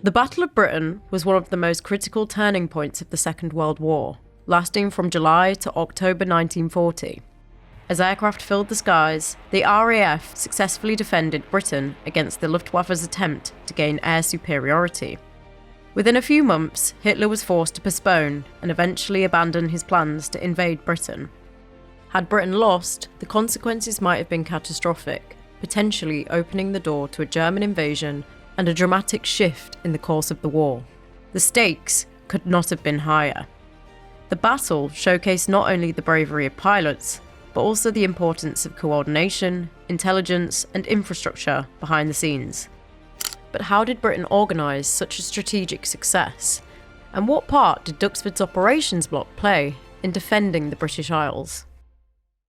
The Battle of Britain was one of the most critical turning points of the Second World War, lasting from July to October 1940. As aircraft filled the skies, the RAF successfully defended Britain against the Luftwaffe's attempt to gain air superiority. Within a few months, Hitler was forced to postpone and eventually abandon his plans to invade Britain. Had Britain lost, the consequences might have been catastrophic, potentially opening the door to a German invasion and a dramatic shift in the course of the war. The stakes could not have been higher. The battle showcased not only the bravery of pilots, but also the importance of coordination, intelligence, and infrastructure behind the scenes. But how did Britain organise such a strategic success? And what part did Duxford's operations block play in defending the British Isles?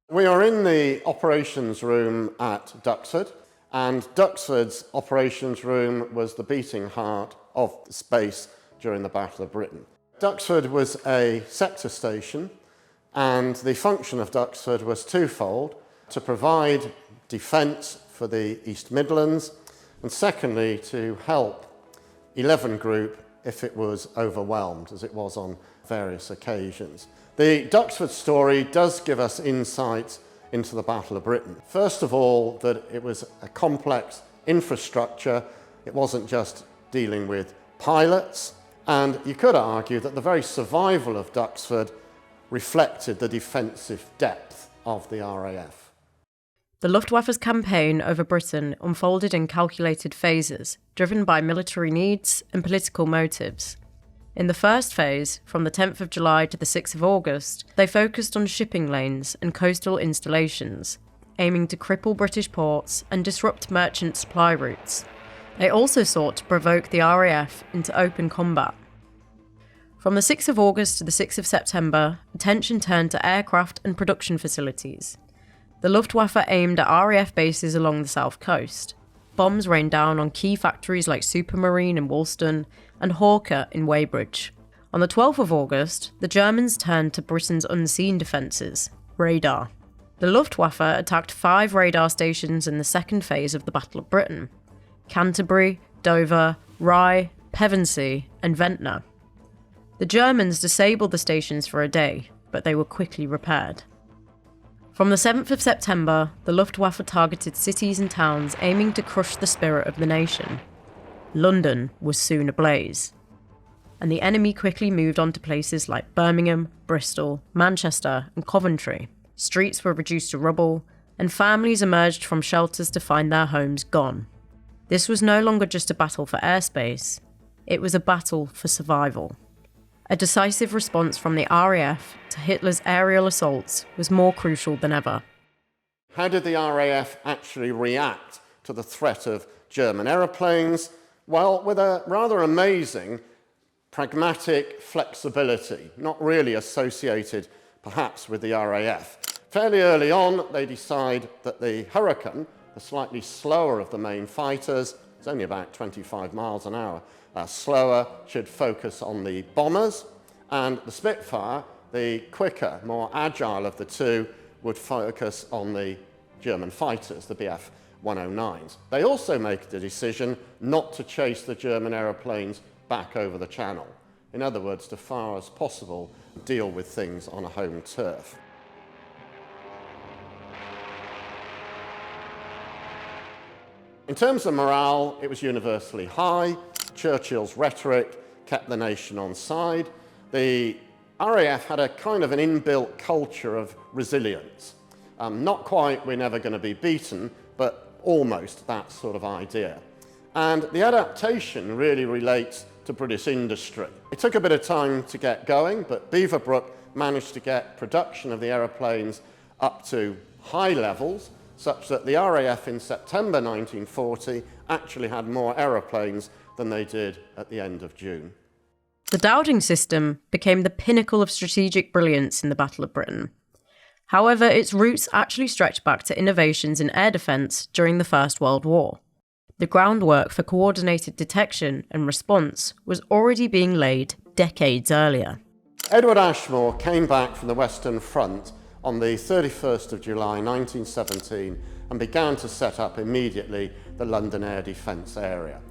We are in the operations room at Duxford, and Duxford's operations room was the beating heart of the space during the Battle of Britain. Duxford was a sector station, and the function of Duxford was twofold: to provide defence for the East Midlands, and secondly, to help 11 Group if it was overwhelmed, as it was on various occasions. The Duxford story does give us insights into the Battle of Britain. First of all, that it was a complex infrastructure. It wasn't just dealing with pilots, and you could argue that the very survival of Duxford reflected the defensive depth of the RAF. The Luftwaffe's campaign over Britain unfolded in calculated phases, driven by military needs and political motives. In the first phase, from the 10th of July to the 6th of August, they focused on shipping lanes and coastal installations, aiming to cripple British ports and disrupt merchant supply routes. They also sought to provoke the RAF into open combat. From the 6th of August to the 6th of September, attention turned to aircraft and production facilities. The Luftwaffe aimed at RAF bases along the south coast. Bombs rained down on key factories like Supermarine in Woolston and Hawker in Weybridge. On the 12th of August, the Germans turned to Britain's unseen defences, radar. The Luftwaffe attacked 5 radar stations in the second phase of the Battle of Britain: Canterbury, Dover, Rye, Pevensey and Ventnor. The Germans disabled the stations for a day, but they were quickly repaired. From the 7th of September, the Luftwaffe targeted cities and towns aiming to crush the spirit of the nation. London was soon ablaze, and the enemy quickly moved on to places like Birmingham, Bristol, Manchester and Coventry. Streets were reduced to rubble, and families emerged from shelters to find their homes gone. This was no longer just a battle for airspace, it was a battle for survival. A decisive response from the RAF to Hitler's aerial assaults was more crucial than ever. How did the RAF actually react to the threat of German aeroplanes? Well, with a rather amazing pragmatic flexibility, not really associated perhaps with the RAF. Fairly early on, they decide that the Hurricane, the slightly slower of the main fighters, it's only about 25 miles an hour slower, should focus on the bombers, and the Spitfire, the quicker, more agile of the two, would focus on the German fighters, the Bf 109s. They also make the decision not to chase the German aeroplanes back over the channel. In other words, to far as possible, deal with things on a home turf. In terms of morale, it was universally high. Churchill's rhetoric kept the nation on side. The RAF had a kind of an inbuilt culture of resilience. Not quite, we're never going to be beaten, but almost that sort of idea. And the adaptation really relates to British industry. It took a bit of time to get going, but Beaverbrook managed to get production of the aeroplanes up to high levels, such that the RAF in September 1940 actually had more aeroplanes than they did at the end of June. The Dowding system became the pinnacle of strategic brilliance in the Battle of Britain. However, its roots actually stretch back to innovations in air defence during the First World War. The groundwork for coordinated detection and response was already being laid decades earlier. Edward Ashmore came back from the Western Front on the 31st of July 1917 and began to set up immediately the London Air Defence Area.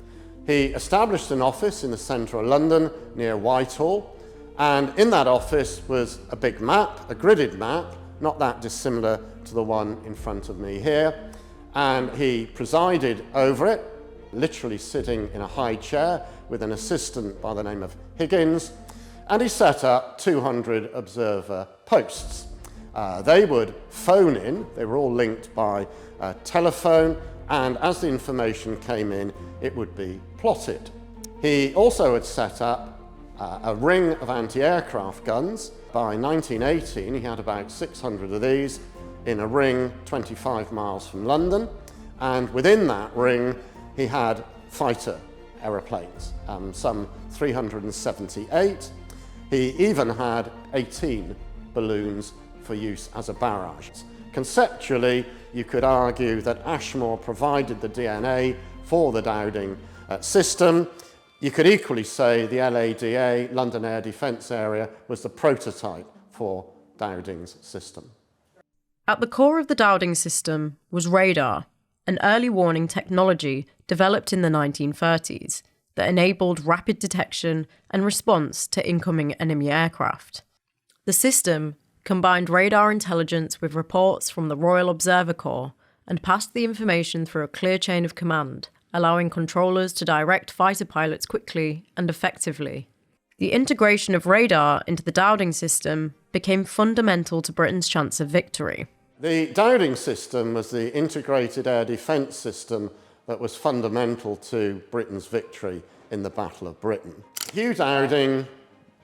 He established an office in the centre of London near Whitehall, and in that office was a big map, a gridded map, not that dissimilar to the one in front of me here, and he presided over it, literally sitting in a high chair with an assistant by the name of Higgins, and he set up 200 observer posts. They would phone in, they were all linked by telephone, and as the information came in, it would be plotted. He also had set up a ring of anti-aircraft guns. By 1918, he had about 600 of these in a ring 25 miles from London, and within that ring, he had fighter aeroplanes, some 378. He even had 18 balloons for use as a barrage. Conceptually, you could argue that Ashmore provided the DNA for the Dowding system. You could equally say the LADA, London Air Defence Area, was the prototype for Dowding's system. At the core of the Dowding system was radar, an early warning technology developed in the 1930s that enabled rapid detection and response to incoming enemy aircraft. The system combined radar intelligence with reports from the Royal Observer Corps and passed the information through a clear chain of command, allowing controllers to direct fighter pilots quickly and effectively. The integration of radar into the Dowding system became fundamental to Britain's chance of victory. The Dowding system was the integrated air defence system that was fundamental to Britain's victory in the Battle of Britain. Hugh Dowding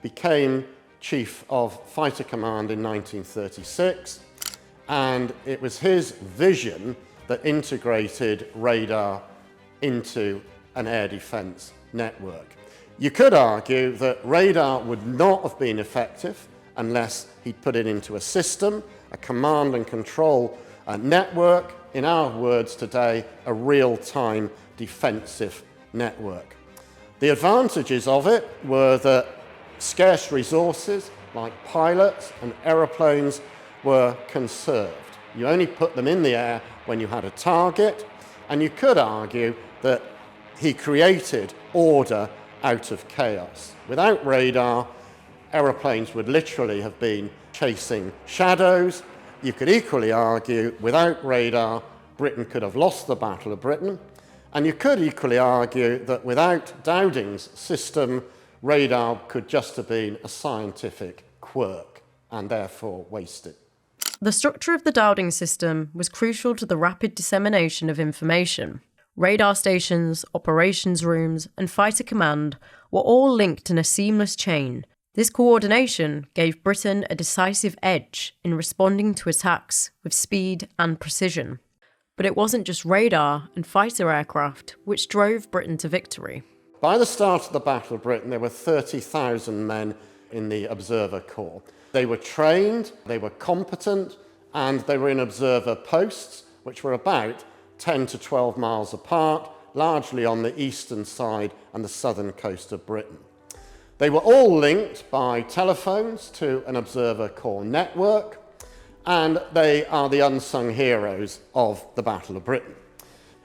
became Chief of Fighter Command in 1936, and it was his vision that integrated radar into an air defence network. You could argue that radar would not have been effective unless he'd put it into a system, a command and control network, in our words today, a real-time defensive network. The advantages of it were that scarce resources like pilots and aeroplanes were conserved. You only put them in the air when you had a target, and you could argue that he created order out of chaos. Without radar, aeroplanes would literally have been chasing shadows. You could equally argue without radar, Britain could have lost the Battle of Britain. And you could equally argue that without Dowding's system, radar could just have been a scientific quirk and therefore wasted. The structure of the Dowding system was crucial to the rapid dissemination of information. Radar stations, operations rooms, and fighter command were all linked in a seamless chain. This coordination gave Britain a decisive edge in responding to attacks with speed and precision. But it wasn't just radar and fighter aircraft which drove Britain to victory. By the start of the Battle of Britain, there were 30,000 men in the Observer Corps. They were trained, they were competent, and they were in observer posts, which were about 10 to 12 miles apart, largely on the eastern side and the southern coast of Britain. They were all linked by telephones to an Observer Corps network, and they are the unsung heroes of the Battle of Britain.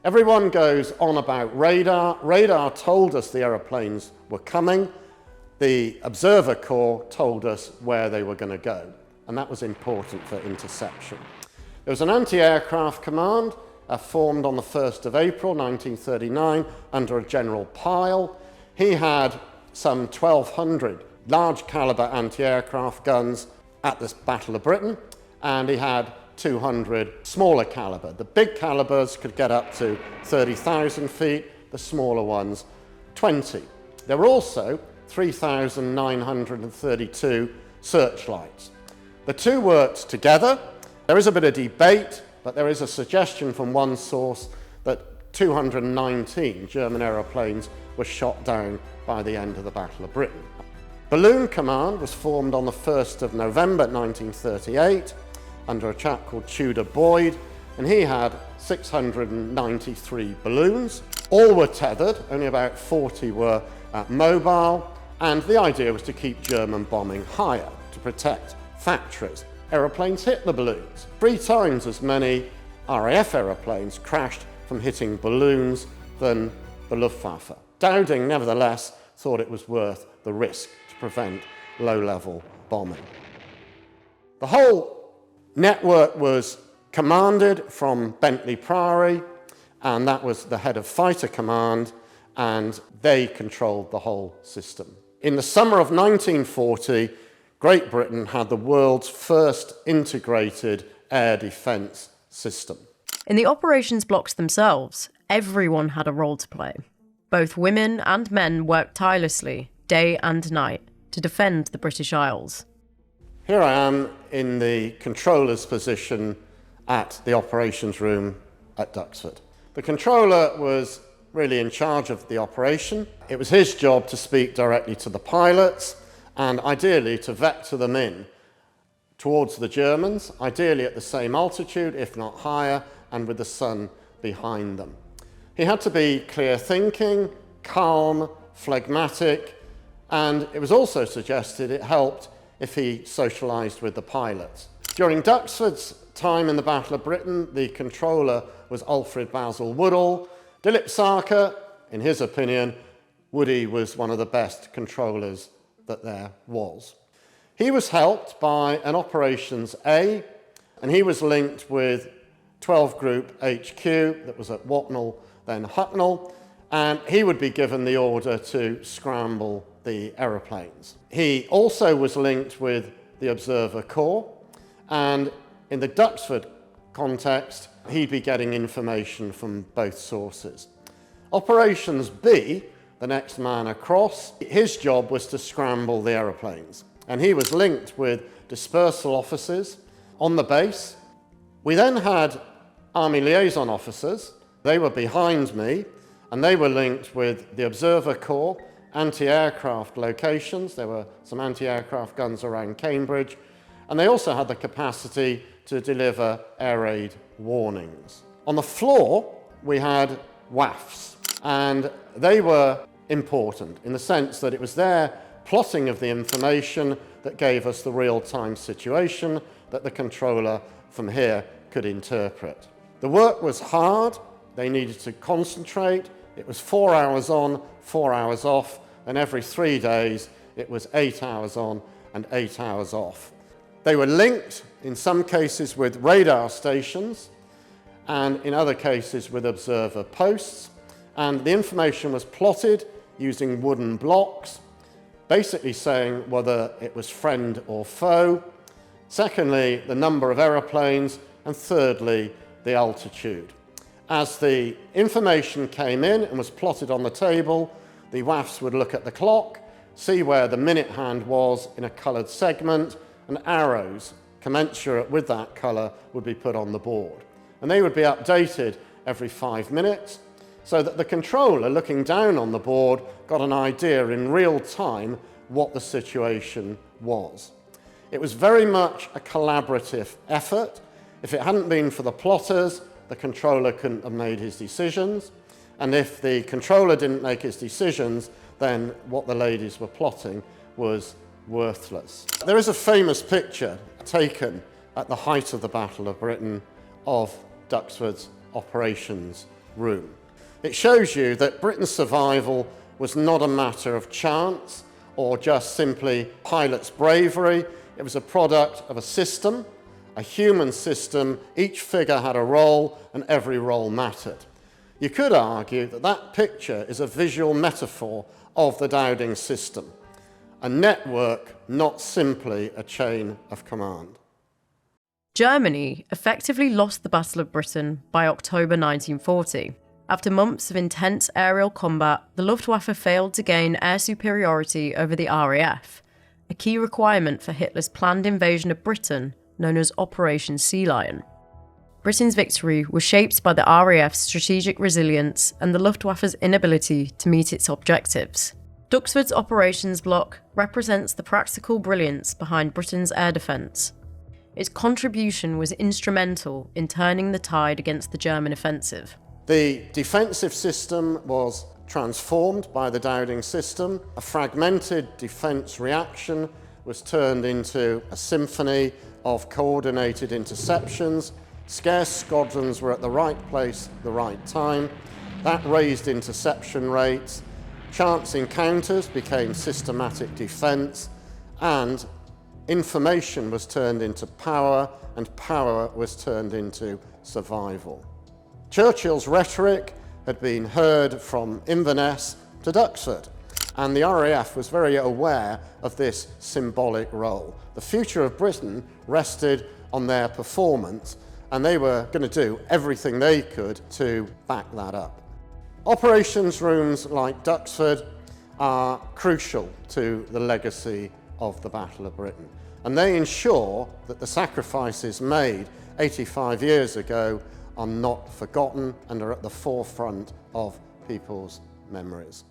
Everyone goes on about radar. Radar told us the aeroplanes were coming. The Observer Corps told us where they were going to go, and that was important for interception. There was an anti-aircraft command formed on the 1st of April 1939 under a General Pyle. He had some 1,200 large caliber anti-aircraft guns at the Battle of Britain, and he had 200 smaller caliber. The big calibers could get up to 30,000 feet, the smaller ones 20. There were also 3,932 searchlights. The two worked together. There is a bit of debate, but there is a suggestion from one source that 219 German aeroplanes were shot down by the end of the Battle of Britain. Balloon Command was formed on the 1st of November 1938 under a chap called Tudor Boyd, and he had 693 balloons. All were tethered, only about 40 were mobile, and the idea was to keep German bombing higher, to protect factories. Aeroplanes hit the balloons. 3 times as many RAF aeroplanes crashed from hitting balloons than the Luftwaffe. Dowding, nevertheless, thought it was worth the risk to prevent low-level bombing. The whole network was commanded from Bentley Priory, and that was the head of Fighter Command, and they controlled the whole system. In the summer of 1940, Great Britain had the world's first integrated air defence system. In the operations blocks themselves, everyone had a role to play. Both women and men worked tirelessly, day and night, to defend the British Isles. Here I am in the controller's position at the operations room at Duxford. The controller was really in charge of the operation. It was his job to speak directly to the pilots and ideally to vector them in towards the Germans, ideally at the same altitude, if not higher, and with the sun behind them. He had to be clear-thinking, calm, phlegmatic, and it was also suggested it helped if he socialised with the pilots. During Duxford's time in the Battle of Britain, the controller was Alfred Basil Woodall. Dilip Sarkar, in his opinion, Woody was one of the best controllers that there was. He was helped by an Operations A, and he was linked with 12 Group HQ that was at Watnall, then Hucknall, and he would be given the order to scramble the aeroplanes. He also was linked with the Observer Corps, and in the Duxford context, he'd be getting information from both sources. Operations B, the next man across, his job was to scramble the aeroplanes, and he was linked with dispersal officers on the base. We then had Army liaison officers. They were behind me, and they were linked with the Observer Corps, anti-aircraft locations. There were some anti-aircraft guns around Cambridge, and they also had the capacity to deliver air raid warnings. On the floor, we had WAFs, and they were important in the sense that it was their plotting of the information that gave us the real-time situation that the controller from here could interpret. The work was hard. They needed to concentrate. It was 4 hours on, 4 hours off, and every 3 days it was 8 hours on and 8 hours off. They were linked in some cases with radar stations and in other cases with observer posts, and the information was plotted using wooden blocks, basically saying whether it was friend or foe, secondly the number of aeroplanes, and thirdly the altitude. As the information came in and was plotted on the table, the WAFs would look at the clock, see where the minute hand was in a coloured segment, and arrows commensurate with that colour would be put on the board. And they would be updated every 5 minutes, so that the controller looking down on the board got an idea in real time what the situation was. It was very much a collaborative effort. If it hadn't been for the plotters, the controller couldn't have made his decisions. And if the controller didn't make his decisions, then what the ladies were plotting was worthless. There is a famous picture taken at the height of the Battle of Britain of Duxford's operations room. It shows you that Britain's survival was not a matter of chance or just simply pilots' bravery. It was a product of a system, a human system. Each figure had a role and every role mattered. You could argue that that picture is a visual metaphor of the Dowding system, a network, not simply a chain of command. Germany effectively lost the Battle of Britain by October 1940. After months of intense aerial combat, the Luftwaffe failed to gain air superiority over the RAF, a key requirement for Hitler's planned invasion of Britain, known as Operation Sea Lion. Britain's victory was shaped by the RAF's strategic resilience and the Luftwaffe's inability to meet its objectives. Duxford's operations block represents the practical brilliance behind Britain's air defence. Its contribution was instrumental in turning the tide against the German offensive. The defensive system was transformed by the Dowding system. A fragmented defence reaction was turned into a symphony of coordinated interceptions. Scarce squadrons were at the right place at the right time. That raised interception rates, Chance encounters became systematic defence, and information was turned into power, and power was turned into survival. Churchill's rhetoric had been heard from Inverness to Duxford, and the RAF was very aware of this symbolic role. The future of Britain rested on their performance, and they were going to do everything they could to back that up. Operations rooms like Duxford are crucial to the legacy of the Battle of Britain, and they ensure that the sacrifices made 85 years ago are not forgotten and are at the forefront of people's memories.